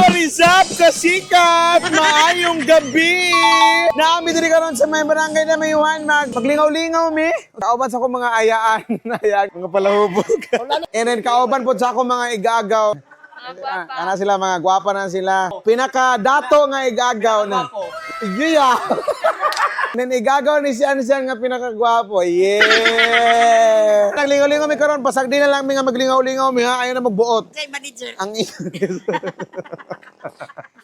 What is up, kasikat? Maayong gabi! Naami diri karon sa may barangay na mayuhan maglingaw-lingaw mi. Kauban sa akong mga ayaan, mga palahubog. And then kauban po sa akong mga igagaw. Ana sila, mga gwapa na sila. Pinaka-dato nga igagaw na. Yeah! Then igagaw ni siya nga pinaka-gwapo. Yeah! Naglingaw-lingaw mi karon, pasag di na lang mi nga maglingaw-lingaw mi ha. Ayaw na magbuot. Kay manager. Ang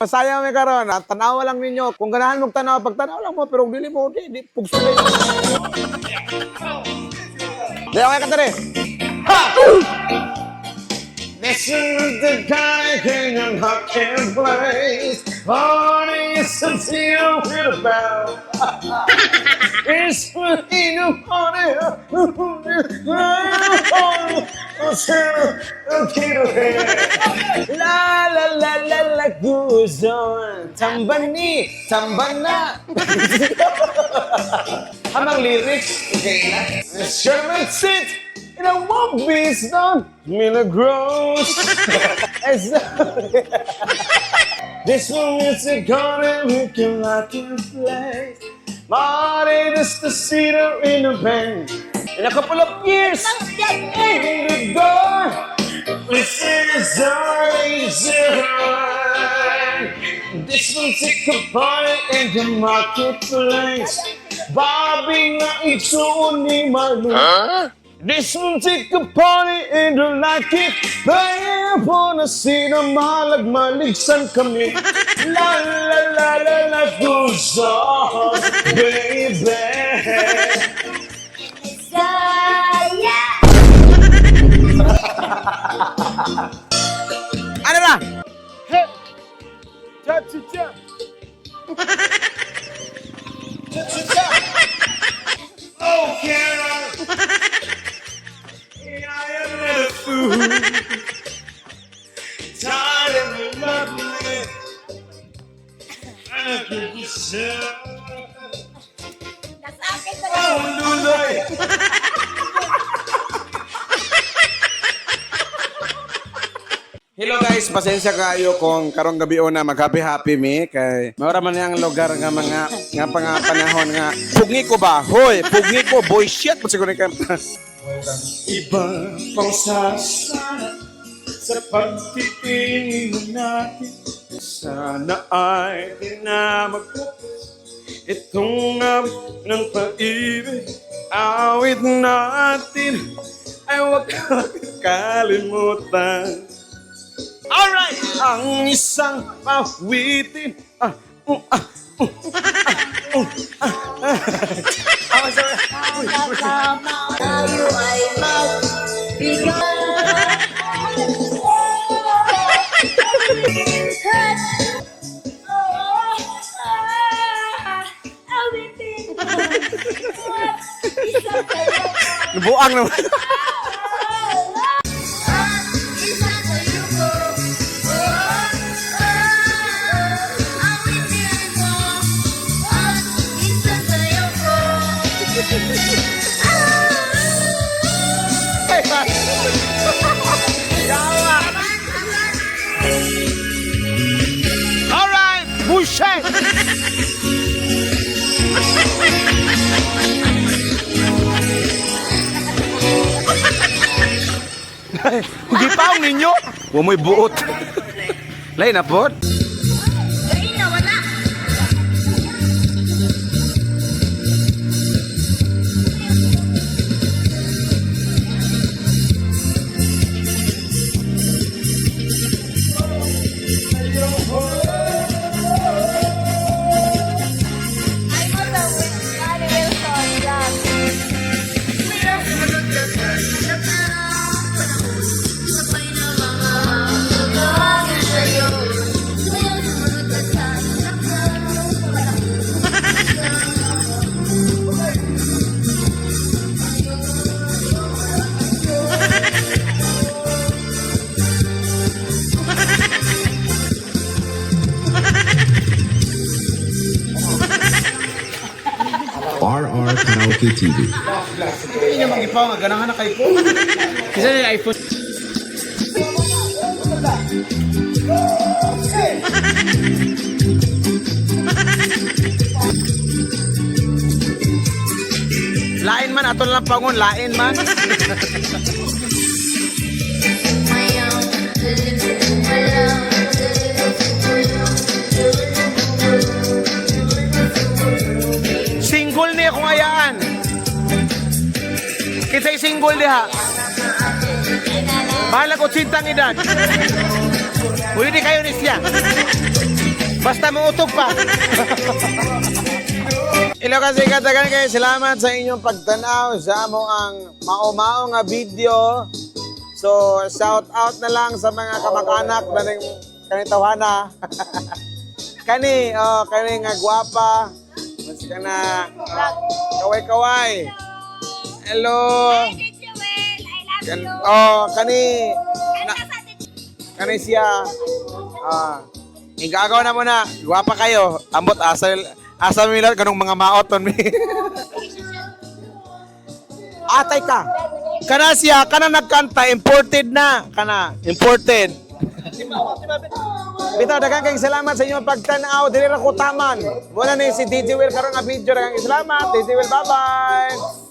masaya mi karon, tanawa lang ninyo. Kung ganahan mong tanaw, pag tanaw lang mo, pero dili mo, di pugsulay. Di okay ka tari. Ha! This is the kind of thing I'm not in place. Party is something I'm real about. It's for you, honey. La la la la la goes on. Tambani, tambana. Hamang lyrics, okay na. Sherman sit. In a one piece dog, milagros. This one is a gonna make you like a place. Body just to see them in the bank. In a couple of years, in the door, this is this one's a party in the marketplace. Bobby na ito ni Malu. This will take a party in the like it. Kaya po na sinamalag maligsan kami. La la la la la goes on, baby. Saya. Ano na? Hey! Cha-cha-cha! Cha-cha-cha! Oh, Karen! I am not a fool. Tired of loving it. I could be sad. Nasakit na Oh, Lulay! Hello guys, pasensya kayo kung karong gabi na mag-happy mi kay maura man yang lugar nga mga panahon nga pugi ko ba? Hoy, pugi ko boy shit mo siguro kay iba pang sasana sa pagtitingin natin. Sana ay di na magtapos itong awit ng pag-ibig. Awit natin ay huwag kalimutan. Alright! Ang isang pawitin. tayo ay Buang naman. Alright, bullshit. Gipaong ninyo. Huwag mo'y buot. Lain na po. Ay, nawala. RR Karaoke TV. Hindi niya mag-ipaw nga. Ganahan na kay po. Kasi na iPhone. ato lang pangon, lain man. Single niya kung ayaan. Kisa'y single diha. Bahala ko sintang edad. Pwede kayo ni siya. Basta mautog pa. Ilo kasi katagan kayo. Salamat sa inyong pagtanaw sa mo ang mao-mao nga video. So, shout out na lang sa mga kamag-anak na ng kanitawhana. Kani nga gwapa. Mas ka na kaway-kaway. Hello. Kani kani siya. Igagaw na muna. Gwapa kayo. Ambot asa milan kanong mga maoton mi. Atay ka. Kana siya, kana nagkanta, imported na. Kana, imported. Bitaw, daghang kayong salamat sa inyong pagtanaw. Dili ra ko taman. Wala na si DJ Will karon nga video. Daghang salamat. DJ Will, bye-bye.